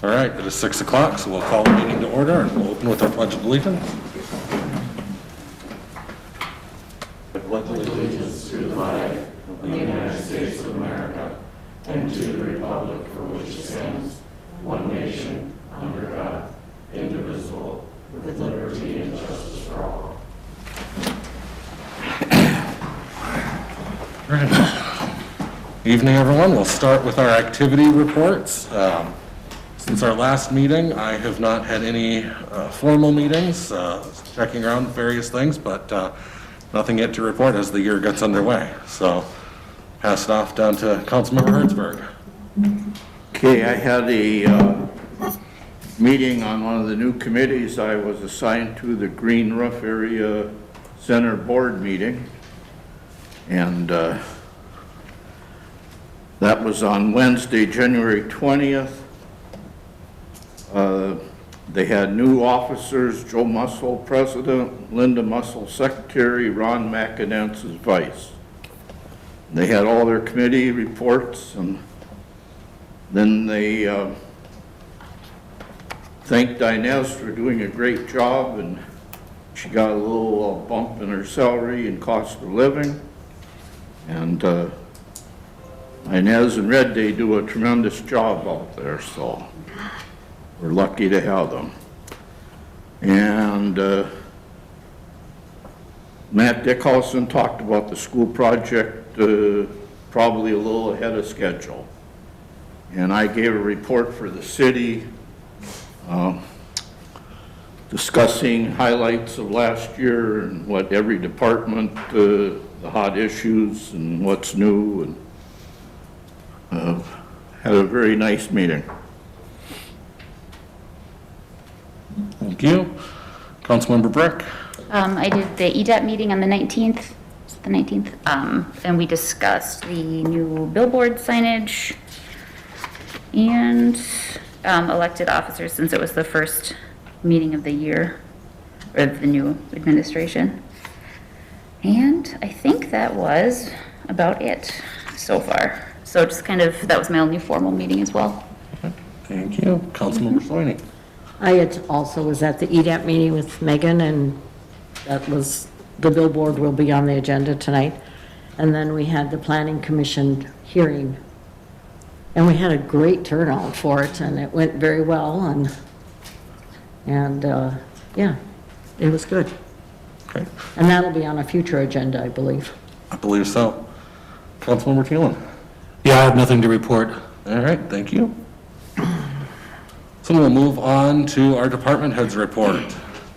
All right, it is 6 o'clock, so we'll call the meeting to order and we'll open with our Pledge of Allegiance. I pledge allegiance to the flag of the United States of America and to the republic for which it stands, one nation, under God, indivisible, with liberty and justice for all. All right. Evening, everyone. We'll start with our activity reports. Since our last meeting, I have not had any formal meetings, checking around various things, but nothing yet to report as the year gets underway. So, pass it off down to Councilmember Hertzberg. Okay, I had a meeting on one of the new committees. I was assigned to the Green Roof Area Center Board meeting, and that was on Wednesday, January 20th. They had new officers: Joe Mussel, President; Linda Mussel, Secretary; Ron McInnes as Vice. They had all their committee reports, and then they thanked Inez for doing a great job, and she got a little bump in her salary and cost of living. And Inez and Red Day do a tremendous job out there, so we're lucky to have them. And Matt Dickhausen talked about the school project probably a little ahead of schedule. And I gave a report for the city discussing highlights of last year and what every department, the hot issues and what's new, and had a very nice meeting. Thank you. Councilmember Brick. I did the EDAP meeting on the 19th, and we discussed the new billboard signage and elected officers, since it was the first meeting of the year, or the new administration. And I think that was about it so far. So just kind of, that was my only formal meeting as well. Thank you. Councilmember Sweeney. I also was at the EDAP meeting with Megan, and that was, the billboard will be on the agenda tonight. And then we had the Planning Commission hearing. And we had a great turnout for it, and it went very well, and yeah, it was good. Okay. And that'll be on a future agenda, I believe. I believe so. Councilmember Thielen. Yeah, I have nothing to report. All right, thank you. So we'll move on to our department heads report.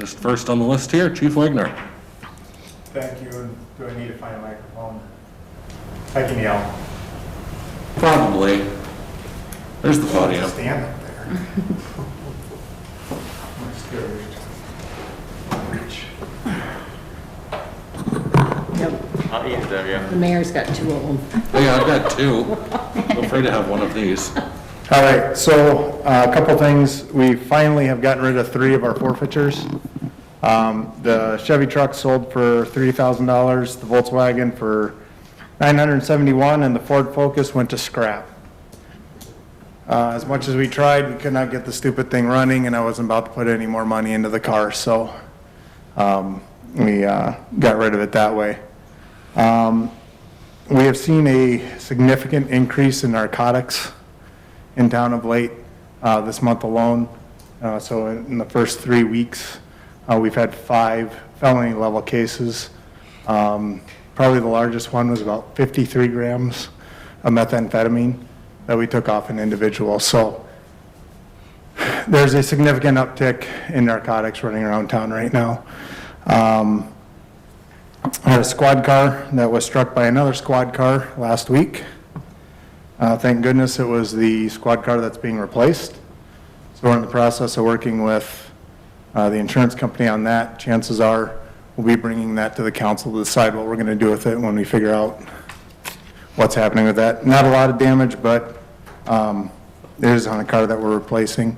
Just first on the list here, Chief Wagner. Thank you, and do I need to find a microphone? I can yell. Probably. There's the podium. Stand up there. I'm scared. Reach. Yep. I'll eat them, yeah. The mayor's got two of them. Yeah, I've got two. Feel free to have one of these. All right, so a couple things. We finally have gotten rid of 3 of our forfeitures. The Chevy truck sold for $30,000, the Volkswagen for $971, and the Ford Focus went to scrap. As much as we tried, we could not get the stupid thing running, and I wasn't about to put any more money into the car, so we got rid of it that way. We have seen a significant increase in narcotics in town of late, this month alone. So in the first 3 weeks, we've had 5 felony level cases. Probably the largest one was about 53 grams of methamphetamine that we took off an individual. So there's a significant uptick in narcotics running around town right now. I had a squad car that was struck by another squad car last week. Thank goodness it was the squad car that's being replaced. So we're in the process of working with the insurance company on that. Chances are we'll be bringing that to the council to decide what we're going to do with it when we figure out what's happening with that. Not a lot of damage, but it is on a car that we're replacing,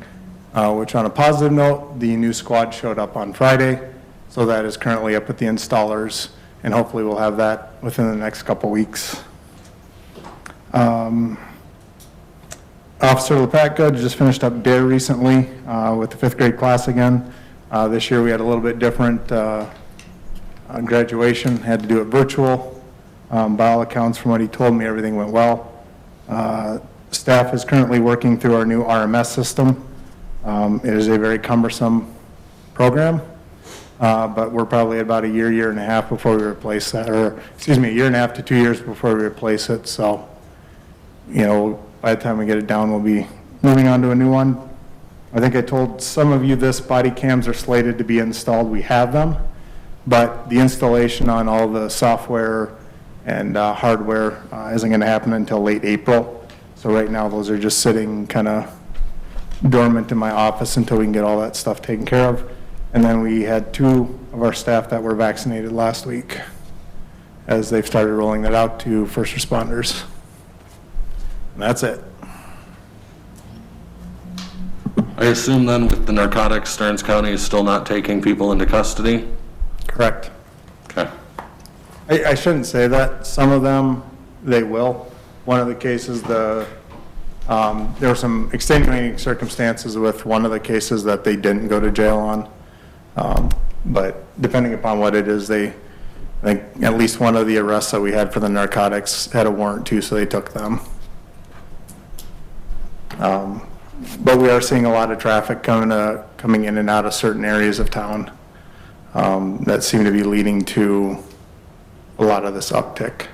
which on a positive note, the new squad showed up on Friday. So that is currently up at the installers, and hopefully we'll have that within the next couple weeks. Officer LePatka just finished up DARE recently with the 5th grade class again. This year we had a little bit different graduation, had to do it virtual. By all accounts, from what he told me, everything went well. Staff is currently working through our new RMS system. It is a very cumbersome program, but we're probably about a year and a half before we replace that, or excuse me, a year and a half to 2 years before we replace it. So, you know, by the time we get it down, we'll be moving on to a new one. I think I told some of you this, body cams are slated to be installed. We have them, but the installation on all the software and hardware isn't going to happen until late April. So right now, those are just sitting kind of dormant in my office until we can get all that stuff taken care of. And then we had 2 of our staff that were vaccinated last week, as they've started rolling that out to first responders. And that's it. I assume then with the narcotics, Stearns County is still not taking people into custody? Correct. Okay. I shouldn't say that. Some of them, they will. One of the cases, there were some extenuating circumstances with one of the cases that they didn't go to jail on. But depending upon what it is, I think at least one of the arrests that we had for the narcotics had a warrant too, so they took them. But we are seeing a lot of traffic coming in and out of certain areas of town that seem to be leading to a lot of this uptick.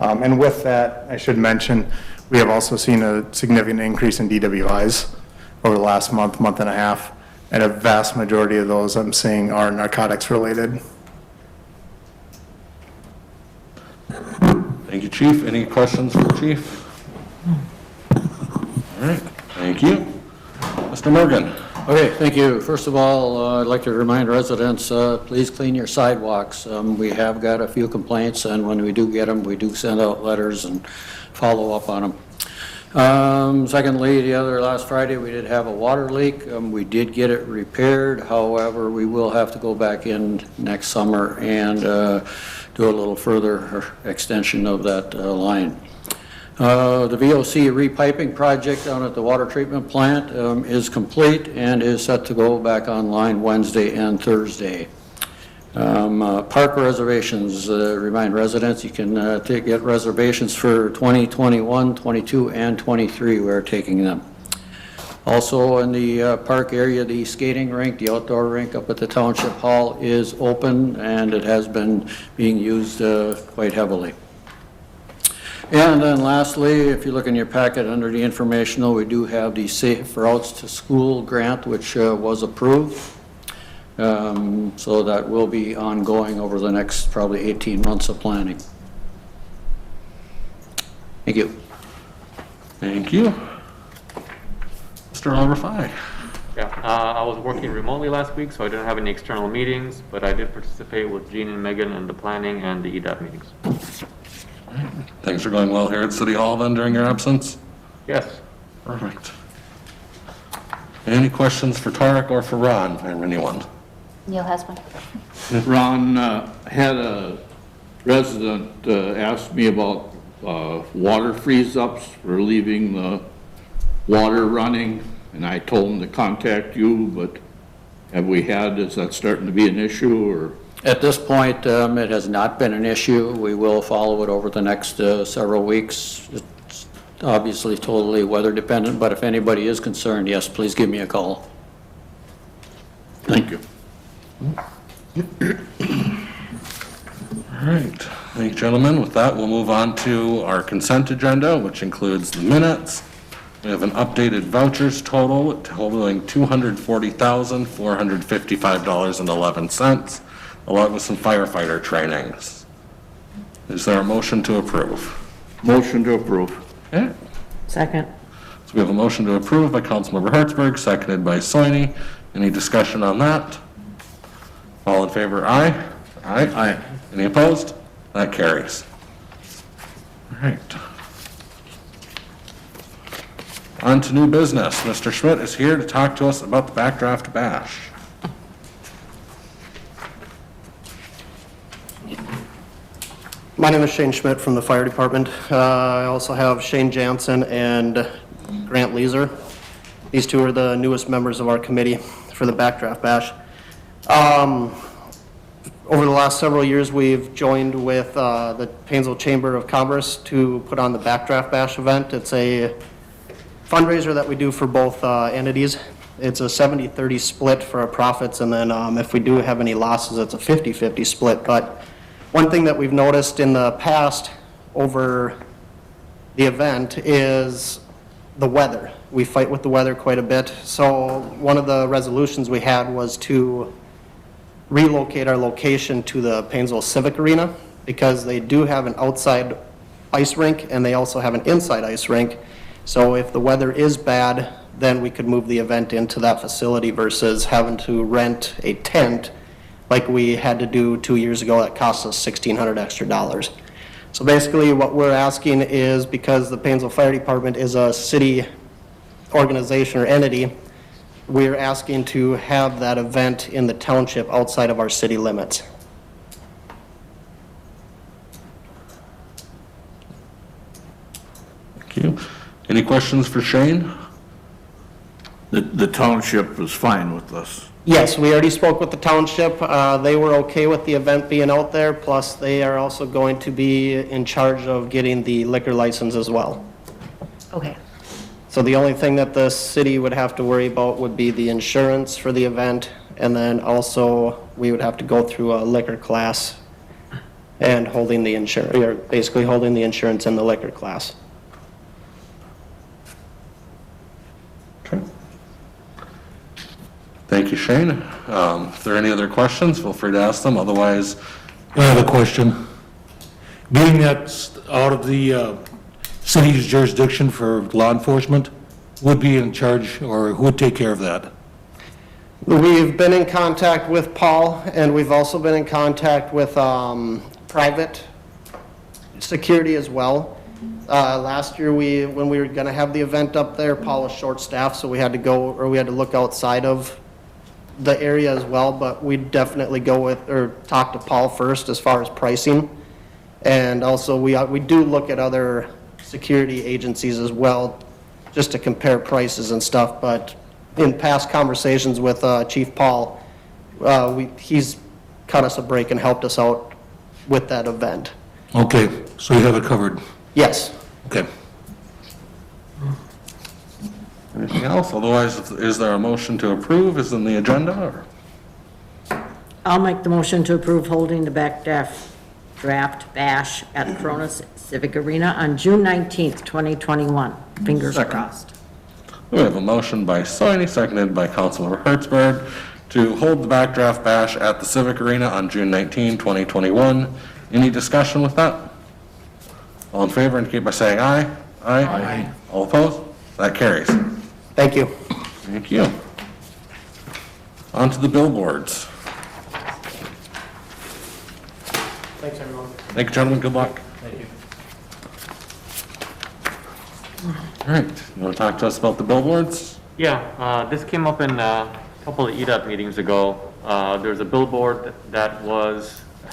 And with that, I should mention, we have also seen a significant increase in DWIs over the last month and a half, and a vast majority of those I'm seeing are narcotics related. Thank you, Chief. Any questions for the Chief? All right, thank you. Mr. Morgan. Okay, thank you. First of all, I'd like to remind residents, please clean your sidewalks. We have got a few complaints, and when we do get them, we do send out letters and follow up on them. Secondly, last Friday, we did have a water leak. We did get it repaired. However, we will have to go back in next summer and do a little further extension of that line. The VOC repiping project down at the water treatment plant is complete and is set to go back online Wednesday and Thursday. Park reservations, remind residents you can get reservations for 2021, 22, and 23. We're taking them. Also in the park area, the skating rink, the outdoor rink up at the Township Hall is open, and it has been being used quite heavily. And then lastly, if you look in your packet under the informational, we do have the Safe Routes to School grant, which was approved. So that will be ongoing over the next probably 18 months of planning. Thank you. Thank you. Mr. Alrafai. Yeah, I was working remotely last week, so I didn't have any external meetings, but I did participate with Jean and Megan in the planning and the EDAP meetings. Things are going well here at City Hall then during your absence? Yes. Perfect. Any questions for Tarek or for Ron, or anyone? Neil has one. Ron, had a resident ask me about water freeze-ups for leaving the water running, and I told him to contact you, but is that starting to be an issue, or? At this point, it has not been an issue. We will follow it over the next several weeks. It's obviously totally weather dependent, but if anybody is concerned, yes, please give me a call. Thank you. All right, thank you, gentlemen. With that, we'll move on to our consent agenda, which includes the minutes. We have an updated vouchers totaling $240,455.11, along with some firefighter trainings. Is there a motion to approve? Motion to approve. Okay. Second. So we have a motion to approve by Councilmember Hertzberg, seconded by Soini. Any discussion on that? All in favor, aye? Aye. Aye. Any opposed? That carries. All right. On to new business. Mr. Schmidt is here to talk to us about the backdraft bash. My name is Shane Schmidt from the Fire Department. I also have Shane Jansen and Grant Leeser. These two are the newest members of our committee for the Backdraft Bash. Over the last several years, we've joined with the Painesville Chamber of Commerce to put on the Backdraft Bash event. It's a fundraiser that we do for both entities. It's a 70-30 split for our profits, and then if we do have any losses, it's a 50-50 split. But one thing that we've noticed in the past over the event is the weather. We fight with the weather quite a bit. So one of the resolutions we had was to relocate our location to the Painesville Civic Arena, because they do have an outside ice rink and they also have an inside ice rink. So if the weather is bad, then we could move the event into that facility versus having to rent a tent like we had to do 2 years ago. That cost us $1,600 extra. So basically what we're asking is, because the Painesville Fire Department is a city organization or entity, we're asking to have that event in the township outside of our city limits. Thank you. Any questions for Shane? The township was fine with us. Yes, we already spoke with the township. They were okay with the event being out there, plus they are also going to be in charge of getting the liquor license as well. Okay. So the only thing that the city would have to worry about would be the insurance for the event, and then also we would have to go through a liquor class and holding the insurance, or basically holding the insurance in the liquor class. Okay. Thank you, Shane. If there are any other questions, feel free to ask them. Otherwise, I have a question. Being that's out of the city's jurisdiction for law enforcement, would be in charge, or who would take care of that? We've been in contact with Paul, and we've also been in contact with private security as well. Last year, when we were going to have the event up there, Paul was short-staffed, so we had to look outside of the area as well, but we'd definitely go with, or talk to Paul first as far as pricing. And also, we do look at other security agencies as well, just to compare prices and stuff. But in past conversations with Chief Paul, he's cut us a break and helped us out with that event. Okay, so you have it covered. Yes. Okay. anything else? Otherwise, is there a motion to approve? Is in the agenda? Or? I'll make the motion to approve holding the Backdraft Bash at Cronus Civic Arena on June 19th, 2021. Fingers crossed. We have a motion by Soini, seconded by Councilmember Hertzberg, to hold the Backdraft Bash at the Civic Arena on June 19, 2021. Any discussion with that? All in favor indicate by saying aye. Aye. Aye. All opposed? That carries. Thank you. Thank you. On to the billboards. Thanks, everyone. Thank you, gentlemen. Good luck. Thank you. All right. You want to talk to us about the billboards? Yeah, this came up in a couple of EDOT meetings ago. There's a billboard that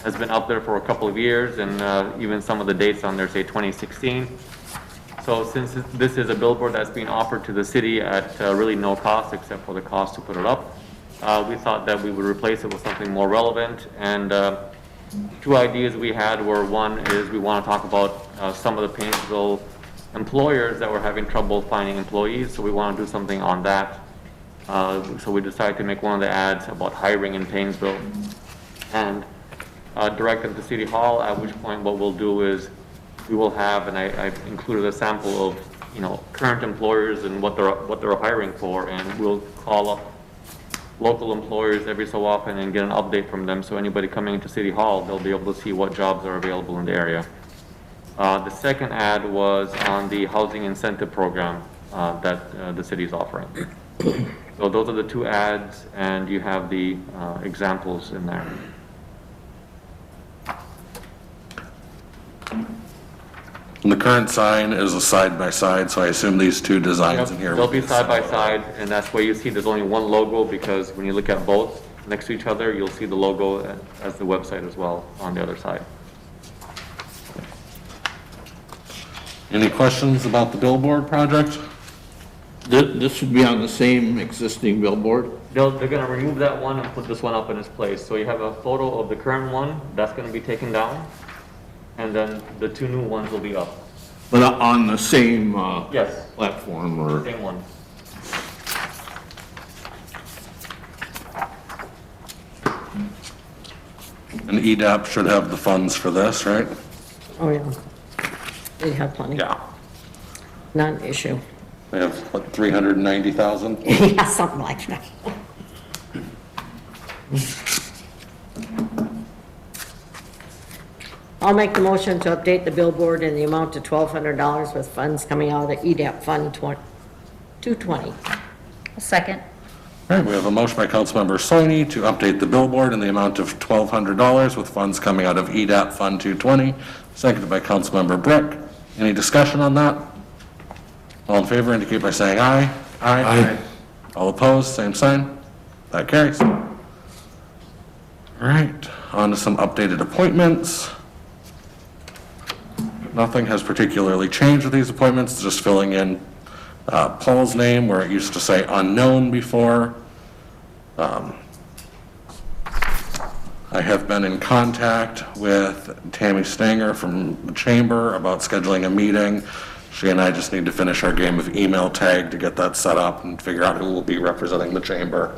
has been up there for a couple of years, and even some of the dates on there say 2016. So since this is a billboard that's being offered to the city at really no cost except for the cost to put it up, we thought that we would replace it with something more relevant. And two ideas we had were, one is we want to talk about some of the Painesville employers that were having trouble finding employees, so we want to do something on that. So we decided to make one of the ads about hiring in Painesville and direct them to City Hall, at which point what we'll do is we will have, and I've included a sample of, current employers and what they're hiring for, and we'll call up local employers every so often and get an update from them, so anybody coming into City Hall, they'll be able to see what jobs are available in the area. The second ad was on the housing incentive program that the city is offering. So those are the two ads, and you have the examples in there. And the current sign is a side-by-side, so I assume these two designs in here They'll will be the side by side, and that's why you see there's only one logo, because when you look at both next to each other, you'll see the logo as the website as well on the other side. Any questions about the billboard project? This would be on the same existing billboard? They're gonna remove that one and put this one up in its place. So you have a photo of the current one, that's gonna be taken down, and then the two new ones will be up. But on the same, Yes, platform or? same one. And EDAP should have the funds for this, right? Oh, yeah. They have plenty. Yeah. Not an issue. They have, what, 390,000? Yeah, something like that. I'll make the motion to update the billboard in the amount of $1,200 with funds coming out of the EDAP Fund 220. A second. All right, we have a motion by Councilmember Soini to update the billboard in the amount of $1,200 with funds coming out of EDAP Fund 220, seconded by Councilmember Brick. Any discussion on that? All in favor indicate by saying aye. Aye. All opposed, same sign. That carries. All right, on to some updated appointments. Nothing has particularly changed with these appointments, just filling in Paul's name where it used to say unknown before. I have been in contact with Tammy Stanger from the chamber about scheduling a meeting. She and I just need to finish our game of email tag to get that set up and figure out who will be representing the chamber.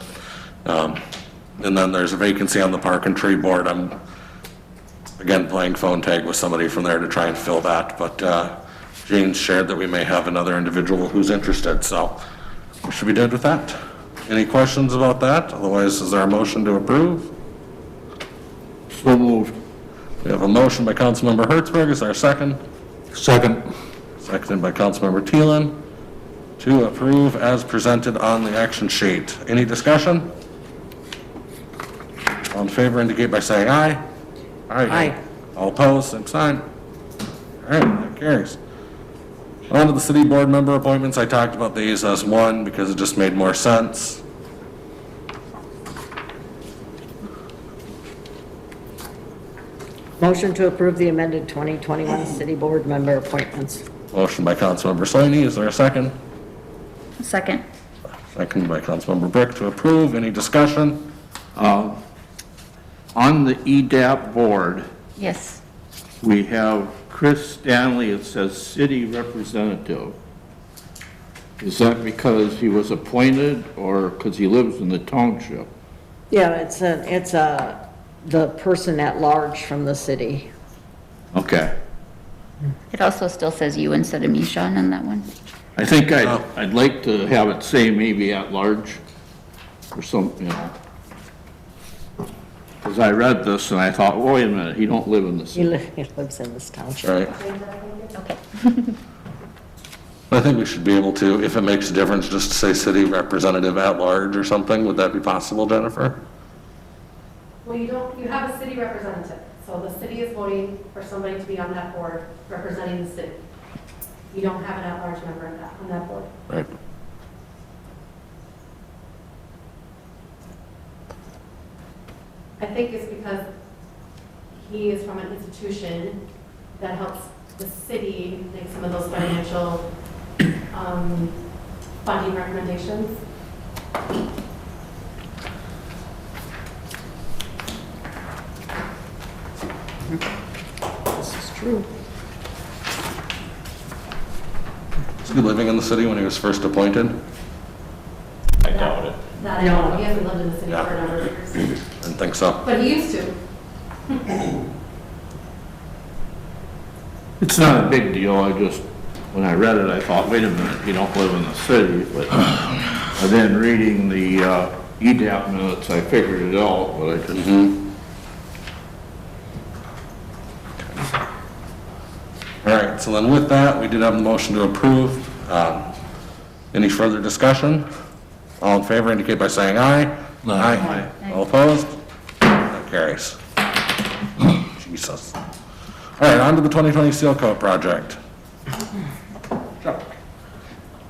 And then there's a vacancy on the Park and Tree Board. I'm, again, playing phone tag with somebody from there to try and fill that, but Jean shared that we may have another individual who's interested, so we should be good with that. Any questions about that? Otherwise, is there a motion to approve? So moved. We have a motion by Councilmember Hertzberg. Is there a second? Second. Seconded by Councilmember Thielen to approve as presented on the action sheet. Any discussion? All in favor indicate by saying aye. Aye. All opposed, same sign. All right, that carries. On to the city board member appointments. I talked about these as one because it just made more sense. Motion to approve the amended 2021 city board member appointments. Motion by Councilmember Soini. Is there a second? A second. Second by Councilmember Brick to approve. Any discussion? On the EDAP board, Yes. we have Chris Stanley, it says city representative. Is that because he was appointed or because he lives in the township? Yeah, it's the person at large from the city. Okay. It also still says you instead of me, Sean, on that one. I think I'd like to have it say maybe at large or something, you know. Because I read this and I thought, wait a minute, he don't live in the He city. he lives in this township. Right. Okay. I think we should be able to, if it makes a difference, just say city representative at large or something. Would that be possible, Jennifer? Well, you have a city representative, so the city is voting for somebody to be on that board representing the city. You don't have an at-large member on that board. Right. I think it's because he is from an institution that helps the city make some of those financial funding recommendations. This is true. Was he living in the city when he was first appointed? I doubt it. That I don't know, he hasn't lived in the city Yeah. for a number of years, Didn't think so. but he used to. It's not a big deal, I just, when I read it, I thought, wait a minute, you don't live in the city, but and then reading the EDAP minutes, I figured it out, but I just, All right, so then with that, we did have the motion to approve. Any further discussion? All in favor indicate by saying aye. Aye. All opposed? That carries. Jesus. All right, on to the 2020 Seal Coat project.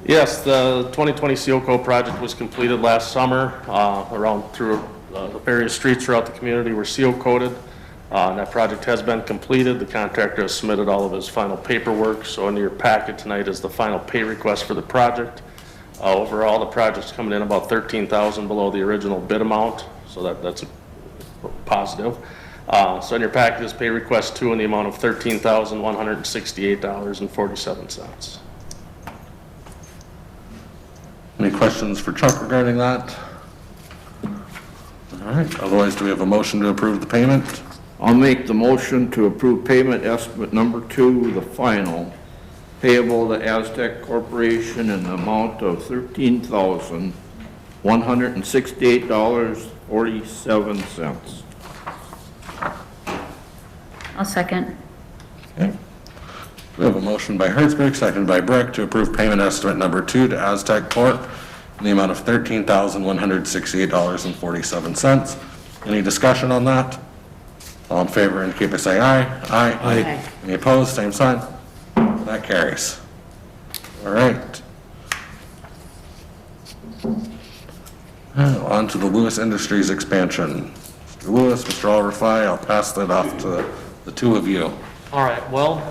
Yes, the 2020 Seal Coat project was completed last summer, through the various streets throughout the community were seal coated. That project has been completed. The contractor has submitted all of his final paperwork, so in your packet tonight is the final pay request for the project. Overall, the project's coming in about 13,000 below the original bid amount, so that's a positive. So in your package is pay request 2 in the amount of $13,168.47. Any questions for Chuck regarding that? All right, otherwise, do we have a motion to approve the payment? I'll make the motion to approve payment estimate number 2, the final, payable to Aztec Corporation in the amount of $13,168.47. I'll second. Okay. We have a motion by Hertzberg, seconded by Brick, to approve payment estimate number 2 to Aztec Corp. in the amount of $13,168.47. Any discussion on that? All in favor indicate by saying aye. Aye. Aye. Any opposed, same sign. That carries. All right. On to the Lewis Industries expansion. Mr. Lewis, Mr. Alrafai, I'll pass that off to the two of you. All right, well,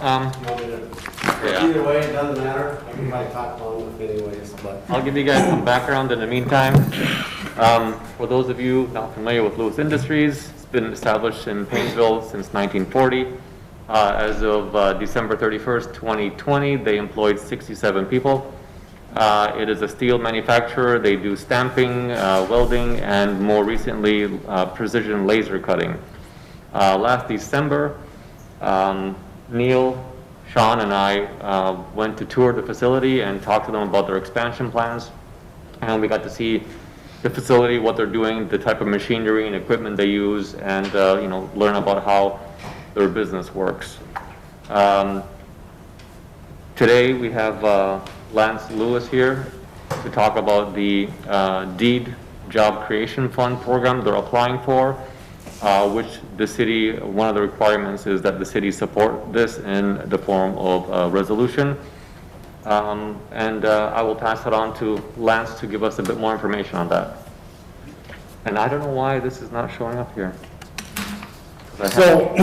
Either way, it doesn't matter. I can probably talk long enough anyways, but. I'll give you guys some background in the meantime. For those of you not familiar with Lewis Industries, it's been established in Painesville since 1940. As of December 31st, 2020, they employed 67 people. It is a steel manufacturer. They do stamping, welding, and more recently, precision laser cutting. Last December, Neil, Sean, and I went to tour the facility and talk to them about their expansion plans. And we got to see the facility, what they're doing, the type of machinery and equipment they use, and learn about how their business works. Today we have Lance Lewis here to talk about the DEED Job Creation Fund program they're applying for, which the city, one of the requirements is that the city support this in the form of a resolution. I will pass it on to Lance to give us a bit more information on that. And I don't know why this is not showing up here. So,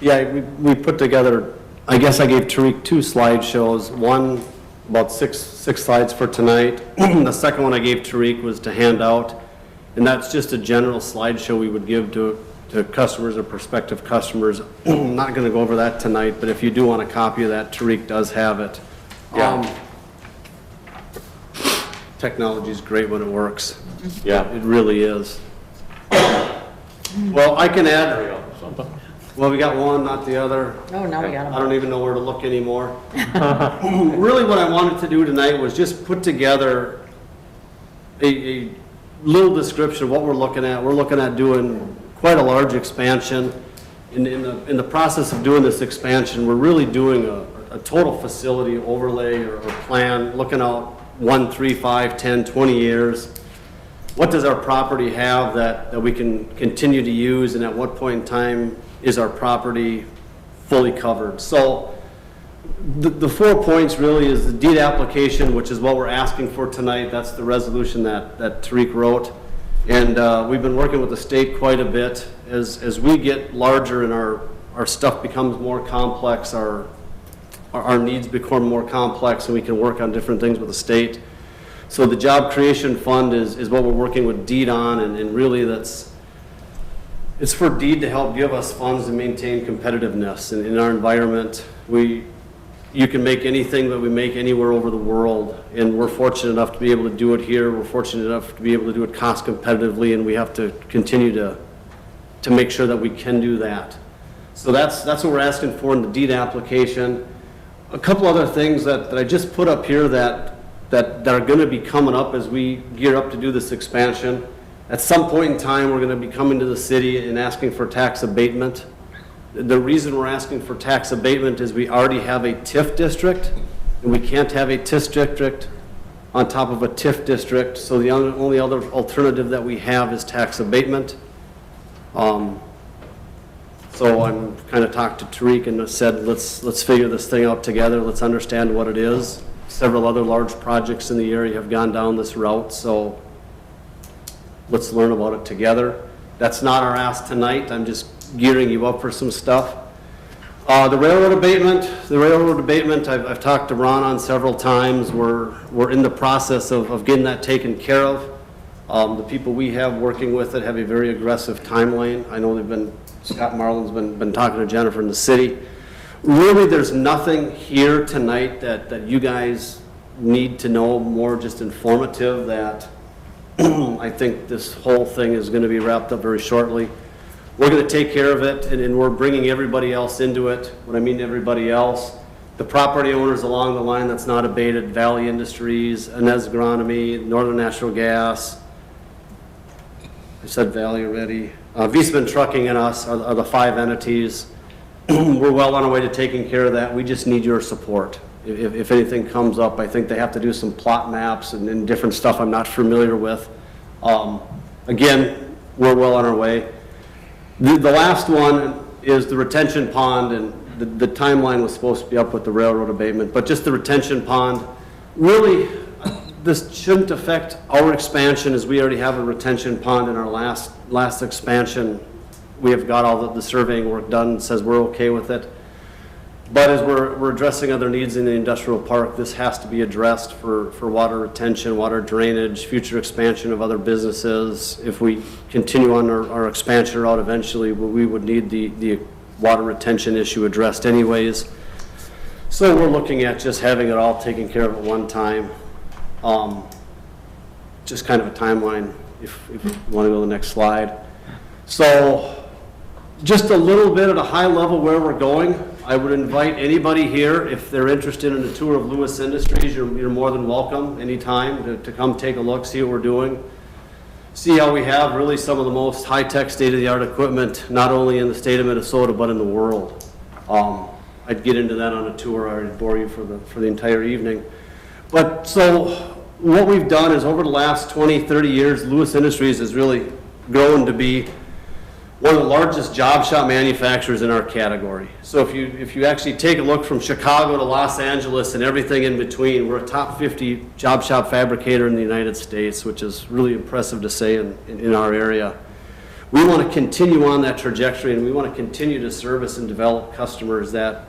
yeah, we put together, I guess I gave Tariq 2 slideshows, one about six slides for tonight. The second one I gave Tariq was to hand out, and that's just a general slideshow we would give to customers or prospective customers. I'm not going to go over that tonight, but if you do want a copy of that, Tariq does have it. Technology is great when it works. Yeah. It really is. Well, I can add. Well, we got one, not the other. Oh, now we got I them. don't even know where to look anymore. Really what I wanted to do tonight was just put together a little description of what we're looking at. We're looking at doing quite a large expansion. In the process of doing this expansion, we're really doing a total facility overlay or plan, looking out 1, 3, 5, 10, 20 years. What does our property have that we can continue to use, and at what point in time is our property fully covered? So the 4 points really is the deed application, which is what we're asking for tonight. That's the resolution that Tariq wrote. And we've been working with the state quite a bit. As we get larger and our stuff becomes more complex, our needs become more complex, and we can work on different things with the state. So the Job Creation Fund is what we're working with DEED on, and really it's for DEED to help give us funds to maintain competitiveness in our environment. You can make anything that we make anywhere over the world, and we're fortunate enough to be able to do it here. We're fortunate enough to be able to do it cost competitively, and we have to continue to make sure that we can do that. So that's what we're asking for in the DEED application. A couple other things that I just put up here that are going to be coming up as we gear up to do this expansion. At some point in time, we're going to be coming to the city and asking for tax abatement. The reason we're asking for tax abatement is we already have a TIF district, and we can't have a TIF district on top of a TIF district, so the only other alternative that we have is tax abatement. So I'm kind of talked to Tariq and said, let's figure this thing out together, let's understand what it is. Several other large projects in the area have gone down this route, so let's learn about it together. That's not our ask tonight. I'm just gearing you up for some stuff. The railroad abatement, I've talked to Ron on several times. We're in the process of getting that taken care of. The people we have working with it have a very aggressive timeline. I know Scott Marlin's been talking to Jennifer in the city. Really, there's nothing here tonight that you guys need to know, more just informative, that I think this whole thing is going to be wrapped up very shortly. We're going to take care of it, and we're bringing everybody else into it. What I mean everybody else, the property owners along the line that's not abated, Valley Industries, Inez Agronomy, Northern Natural Gas, I said Valley already, Viessmann Trucking and us are the 5 entities. We're well on our way to taking care of that. We just need your support. If anything comes up, I think they have to do some plot maps and different stuff I'm not familiar with. Again, we're well on our way. The last one is the retention pond, and the timeline was supposed to be up with the railroad abatement, but just the retention pond. Really, this shouldn't affect our expansion, as we already have a retention pond in our last expansion. We have got all the surveying work done, says we're okay with it. But as we're addressing other needs in the industrial park, this has to be addressed for water retention, water drainage, future expansion of other businesses. If we continue on our expansion route, eventually we would need the water retention issue addressed anyways. So we're looking at just having it all taken care of at one time. Just kind of a timeline, if you want to go to the next slide. So just a little bit at a high level where we're going. I would invite anybody here, if they're interested in a tour of Lewis Industries, you're more than welcome anytime to come take a look, see what we're doing. See how we have really some of the most high-tech, state-of-the-art equipment, not only in the state of Minnesota, but in the world. I'd get into that on a tour. I would bore you for the entire evening. But so what we've done is, over the last 20, 30 years, Lewis Industries has really grown to be one of the largest job shop manufacturers in our category. So if you actually take a look from Chicago to Los Angeles and everything in between, we're a top 50 job shop fabricator in the United States, which is really impressive to say in our area. We want to continue on that trajectory, and we want to continue to service and develop customers that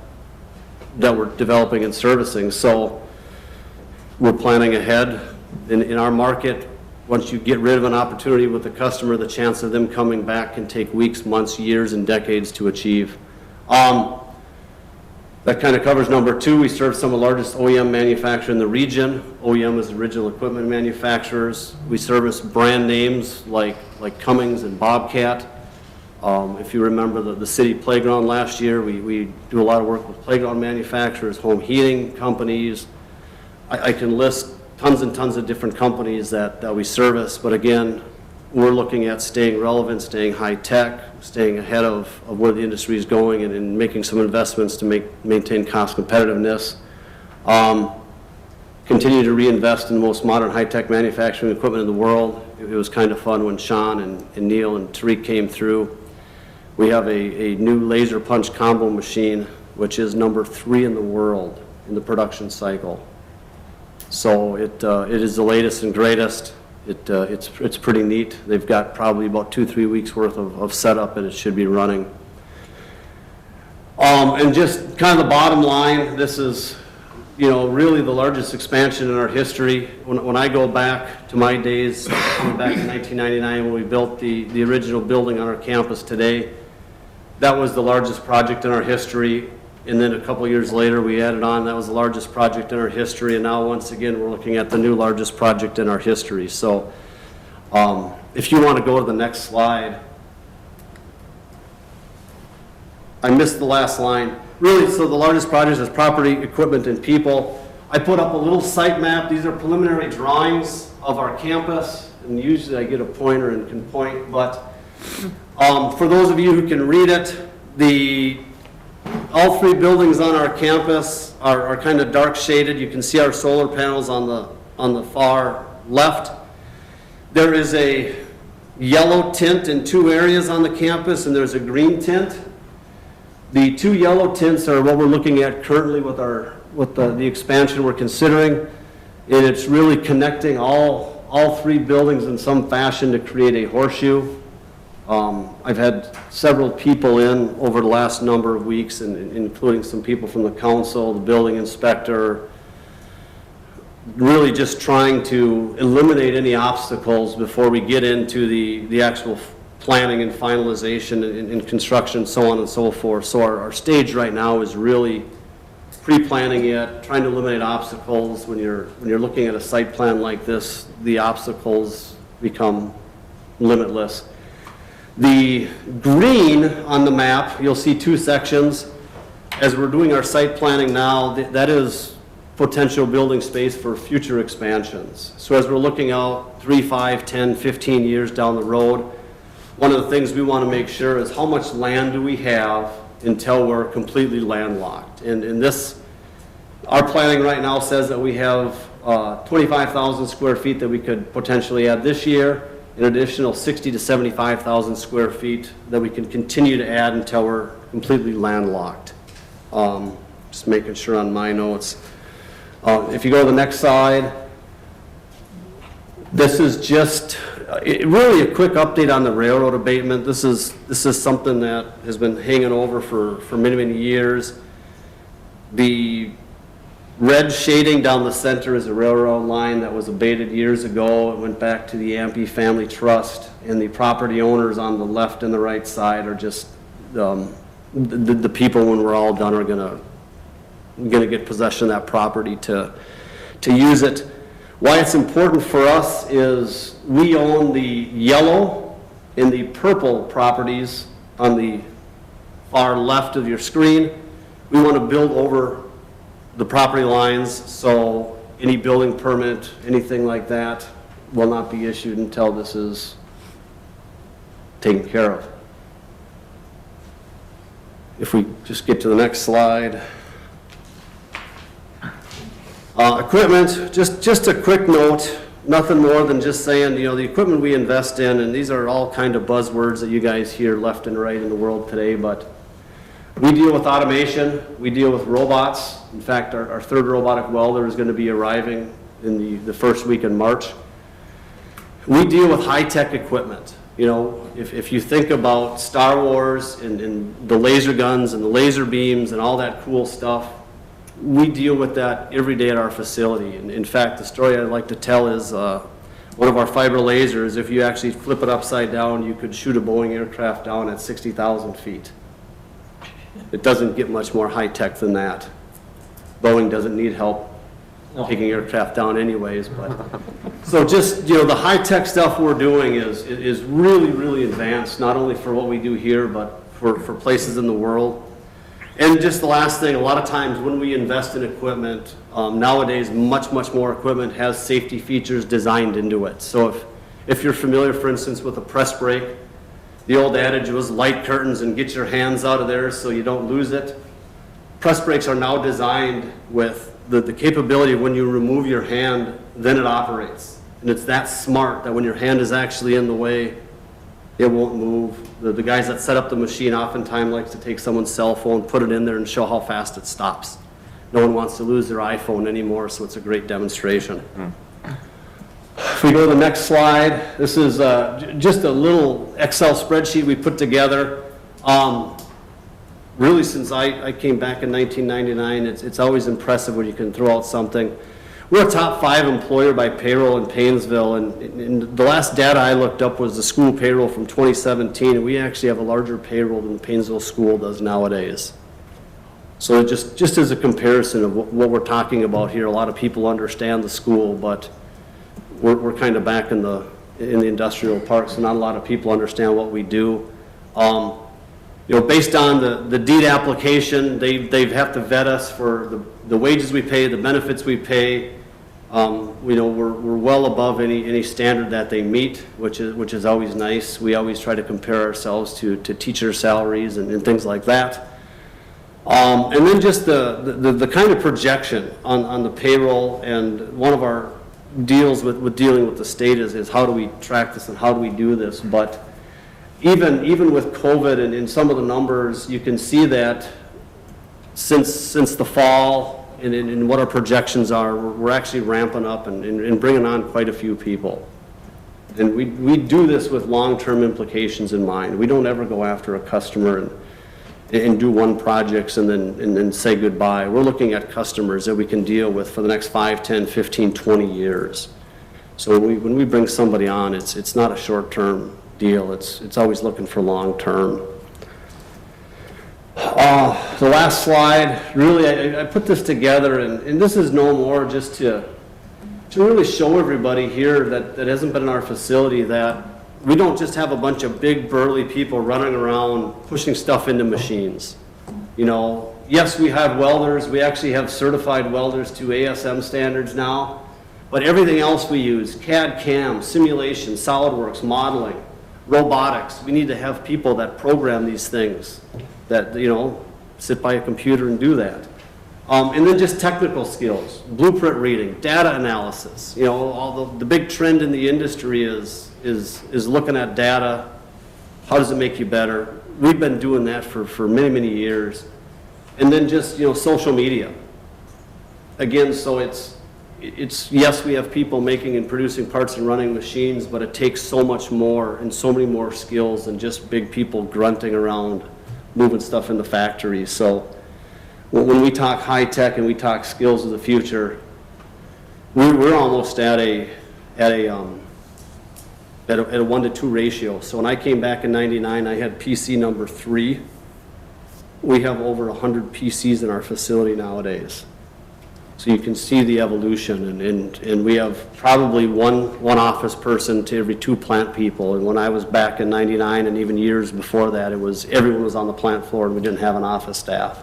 we're developing and servicing. So we're planning ahead in our market. Once you get rid of an opportunity with the customer, the chance of them coming back can take weeks, months, years, and decades to achieve. That kind of covers number 2. We serve some of the largest OEM manufacturers in the region. OEM is original equipment manufacturers. We service brand names like Cummins and Bobcat. If you remember the city playground last year, we do a lot of work with playground manufacturers, home heating companies. I can list tons and tons of different companies that we service, but again, we're looking at staying relevant, staying high-tech, staying ahead of where the industry is going, and making some investments to maintain cost competitiveness. Continue to reinvest in the most modern high-tech manufacturing equipment in the world. It was kind of fun when Sean and Neil and Tariq came through. We have a new laser punch combo machine, which is number 3 in the world in the production cycle. So it is the latest and greatest. It's pretty neat. They've got probably about 2-3 weeks worth of setup, and it should be running. And just kind of the bottom line, this is, really the largest expansion in our history. When I go back to my days, back in 1999 when we built the original building on our campus today, that was the largest project in our history. And then a couple years later, we added on, that was the largest project in our history, and now once again, we're looking at the new largest project in our history. So if you want to go to the next slide. I missed the last line. Really, so the largest project is property, equipment, and people. I put up a little site map. These are preliminary drawings of our campus, and usually I get a pointer and can point, but for those of you who can read it, all 3 buildings on our campus are kind of dark shaded. You can see our solar panels on the far left. There is a yellow tint in 2 areas on the campus, and there's a green tint. The 2 yellow tints are what we're looking at currently with the expansion we're considering, and it's really connecting all 3 buildings in some fashion to create a horseshoe. I've had several people in over the last number of weeks, and including some people from the council, the building inspector, really just trying to eliminate any obstacles before we get into the actual planning and finalization and construction, so on and so forth. So our stage right now is really pre-planning it, trying to eliminate obstacles. When you're looking at a site plan like this, the obstacles become limitless. The green on the map, you'll see two sections. As we're doing our site planning now, that is potential building space for future expansions. So as we're looking out 3, 5, 10, 15 years down the road, one of the things we want to make sure is how much land do we have until we're completely landlocked. And this, our planning right now says that we have 25,000 square feet that we could potentially add this year, an additional 60 to 75,000 square feet that we can continue to add until we're completely landlocked. Just making sure on my notes. If you go to the next slide, this is just really a quick update on the railroad abatement. This is something that has been hanging over for many, many years. The red shading down the center is a railroad line that was abated years ago. It went back to the Ampe Family Trust, and the property owners on the left and the right side are just the people, when we're all done, are gonna get possession of that property to use it. Why it's important for us is we own the yellow and the purple properties on the far left of your screen. We want to build over the property lines, so any building permit, anything like that, will not be issued until this is taken care of. If we just get to the next slide. Equipment, just a quick note, nothing more than just saying, the equipment we invest in, and these are all kind of buzzwords that you guys hear left and right in the world today, but we deal with automation, we deal with robots. In fact, our third robotic welder is going to be arriving in the first week in March. We deal with high-tech equipment. If you think about Star Wars and the laser guns and the laser beams and all that cool stuff, we deal with that every day at our facility. And in fact, the story I'd like to tell is one of our fiber lasers, if you actually flip it upside down, you could shoot a Boeing aircraft down at 60,000 feet. It doesn't get much more high-tech than that. Boeing doesn't need help taking aircraft down anyways, but. So just, the high-tech stuff we're doing is really, really advanced, not only for what we do here, but for places in the world. And just the last thing, a lot of times when we invest in equipment, nowadays much more equipment has safety features designed into it. So if you're familiar, for instance, with a press brake, the old adage was light curtains and get your hands out of there so you don't lose it. Press brakes are now designed with the capability of when you remove your hand, then it operates. And it's that smart that when your hand is actually in the way, it won't move. The guys that set up the machine oftentimes like to take someone's cell phone, put it in there, and show how fast it stops. No one wants to lose their iPhone anymore, so it's a great demonstration. If we go to the next slide, this is just a little Excel spreadsheet we put together. Really, since I came back in 1999, it's always impressive when you can throw out something. We're a top 5 employer by payroll in Paynesville, and the last data I looked up was the school payroll from 2017, and we actually have a larger payroll than the Paynesville school does nowadays. So just as a comparison of what we're talking about here, a lot of people understand the school, but we're kind of back in the industrial park, so not a lot of people understand what we do. Based on the deed application, they have to vet us for the wages we pay, the benefits we pay. We're well above any standard that they meet, which is always nice. We always try to compare ourselves to teacher salaries and things like that. And then just the kind of projection on the payroll, and one of our deals with dealing with the state is how do we track this and how do we do this. But even with COVID and some of the numbers, you can see that since the fall and what our projections are, we're actually ramping up and bringing on quite a few people. And we do this with long-term implications in mind. We don't ever go after a customer and do one project and then say goodbye. We're looking at customers that we can deal with for the next 5, 10, 15, 20 years. So when we bring somebody on, it's not a short-term deal. It's always looking for long-term. The last slide, really, I put this together, and this is no more just to really show everybody here that hasn't been in our facility that we don't just have a bunch of big burly people running around pushing stuff into machines. You know, yes, we have welders. We actually have certified welders to ASM standards now. But everything else we use, CAD, CAM, simulation, SolidWorks, modeling, robotics, we need to have people that program these things, that, you know, sit by a computer and do that. And then just technical skills, blueprint reading, data analysis. You know, all the big trend in the industry is looking at data. How does it make you better? We've been doing that for many, many years. And then just, you know, social media. Again, so it's yes, we have people making and producing parts and running machines, but it takes so much more and so many more skills than just big people grunting around, moving stuff in the factory. So when we talk high tech and we talk skills of the future, we're almost at a 1-to-2 ratio. So when I came back in '99, I had PC number 3. We have over 100 PCs in our facility nowadays. So you can see the evolution, and we have probably one office person to every 2 plant people. And when I was back in '99 and even years before that, everyone was on the plant floor and we didn't have an office staff.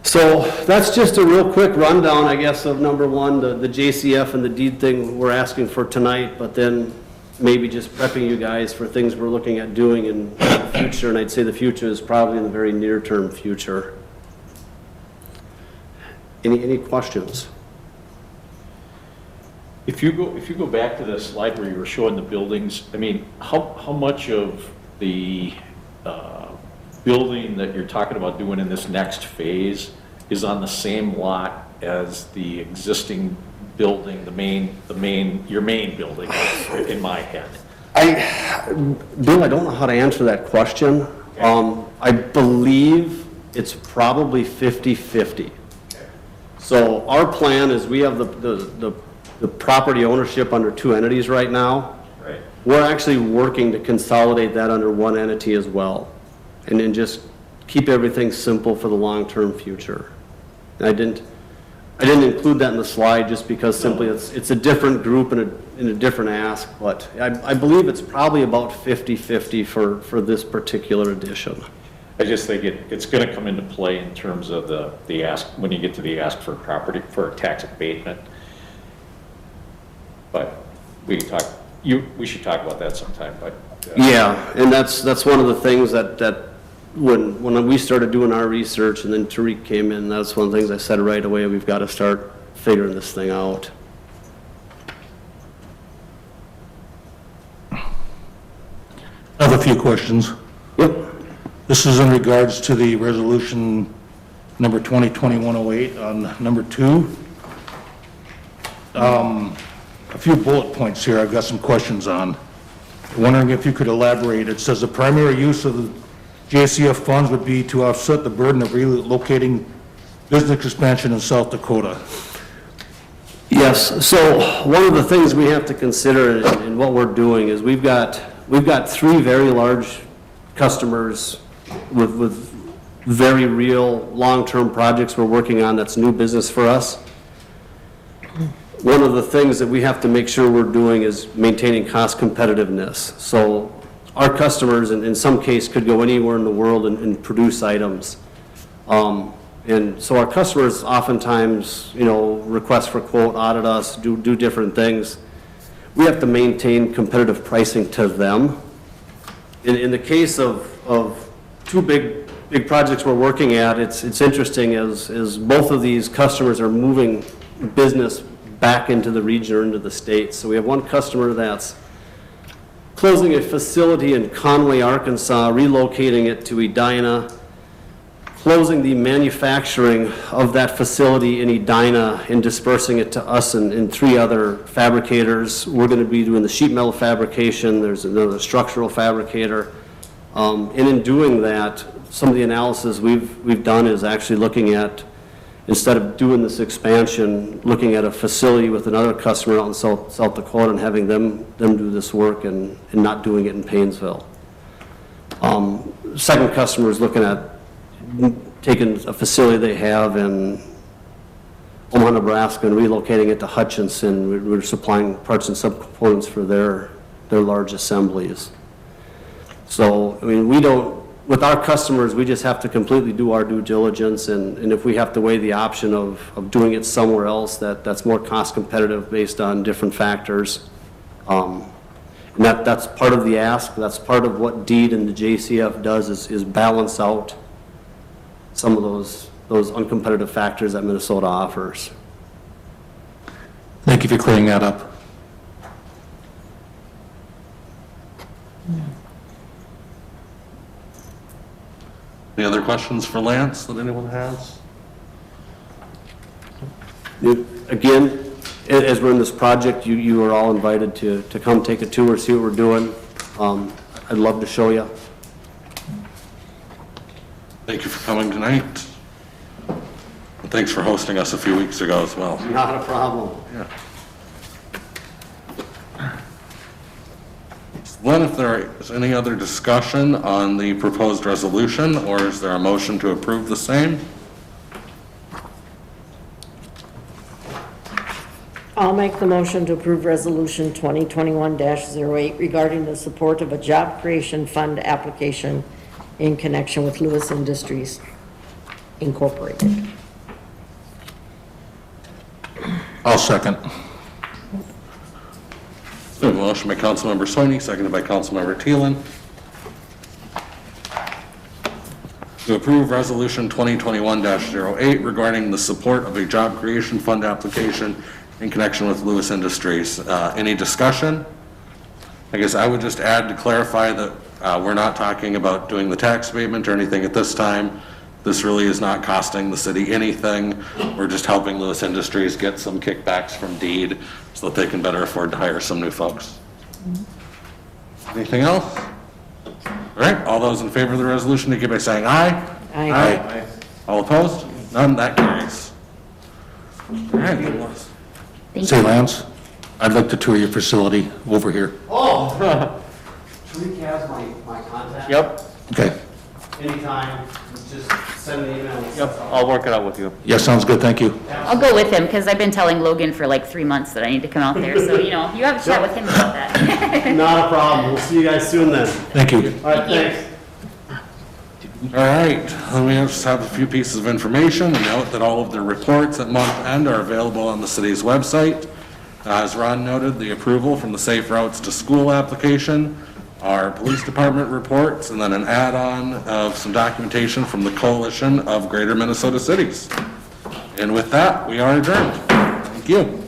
So that's just a real quick rundown, I guess, of number 1, the JCF and the deed thing we're asking for tonight, but then maybe just prepping you guys for things we're looking at doing in the future, and I'd say the future is probably in the very near-term future. Any questions? If you go back to the slide where you were showing the buildings, I mean, how much of the building that you're talking about doing in this next phase is on the same lot as the existing building, your main building in my head? Bill, I don't know how to answer that question. I believe it's probably 50-50. So our plan is we have the property ownership under 2 entities right now. Right. We're actually working to consolidate that under 1 entity as well, and then just keep everything simple for the long-term future. And I didn't include that in the slide just because simply it's a different group and a different ask, but I believe it's probably about 50-50 for this particular edition. I just think it's going to come into play in terms of the ask, when you get to the ask for property, for tax abatement. But we should talk about that sometime, but. Yeah, and that's one of the things that when we started doing our research and then Tariq came in, that's one of the things I said right away, we've got to start figuring this thing out. I have a few questions. Yep. This is in regards to the resolution number 2020-108 on number 2. A few bullet points here I've got some questions on. Wondering if you could elaborate. It says the primary use of the JCF funds would be to offset the burden of relocating business expansion in South Dakota. Yes, so one of the things we have to consider in what we're doing is we've got 3 very large customers with very real long-term projects we're working on that's new business for us. One of the things that we have to make sure we're doing is maintaining cost competitiveness. So our customers, in some case, could go anywhere in the world and produce items. And so our customers oftentimes, you know, request for quote, audit us, do different things. We have to maintain competitive pricing to them. In the case of 2 big projects we're working at, it's interesting as both of these customers are moving business back into the region or into the state. So we have one customer that's closing a facility in Conway, Arkansas, relocating it to Edina, closing the manufacturing of that facility in Edina and dispersing it to us and 3 other fabricators. We're going to be doing the sheet metal fabrication. There's another structural fabricator. And in doing that, some of the analysis we've done is actually looking at, instead of doing this expansion, looking at a facility with another customer out in South Dakota and having them do this work and not doing it in Paynesville. Second customer is looking at taking a facility they have in Omaha, Nebraska, and relocating it to Hutchinson. We're supplying parts and subcomponents for their large assemblies. So, I mean, with our customers, we just have to completely do our due diligence, and if we have to weigh the option of doing it somewhere else that's more cost competitive based on different factors. And that's part of the ask, that's part of what DEED and the JCF does is balance out some of those uncompetitive factors that Minnesota offers. Thank you for clearing that up. Any other questions for Lance that anyone has? Again, as we're in this project, you are all invited to come take a tour, see what we're doing. I'd love to show you. Thank you for coming tonight. And thanks for hosting us a few weeks ago as well. Not a problem. Yeah. Then, if there is any other discussion on the proposed resolution, or is there a motion to approve the same? I'll make the motion to approve Resolution 2021-08 regarding the support of a job creation fund application in connection with Lewis Industries Incorporated. I'll second. We have a motion by Councilmember Soini, seconded by Councilmember Thielen, to approve Resolution 2021-08 regarding the support of a job creation fund application in connection with Lewis Industries. Any discussion? I guess I would just add to clarify that we're not talking about doing the tax abatement or anything at this time. This really is not costing the city anything. We're just helping Lewis Industries get some kickbacks from DEED so that they can better afford to hire some new folks. Anything else? All right, all those in favor of the resolution indicate by saying aye. Aye. Aye. All opposed? None, that carries. All right. Thank Say, you. Lance, I'd like to tour your facility over here. Oh! Tariq has my contact. Yep, Okay. Anytime, just send me an email. yep, I'll work it out with you. Yeah, sounds good, thank you. I'll go with him, because I've been telling Logan for like 3 months that I need to come out there, so, you know, you have a chat with him about that. Not a problem. We'll see you guys soon then. Thank you. All right, thanks. All right, let me just have a few pieces of information and note that all of the reports at month end are available on the city's website. As Ron noted, the approval from the Safe Routes to School application, our police department reports, and then an add-on of some documentation from the Coalition of Greater Minnesota Cities. And with that, we are adjourned. Thank you.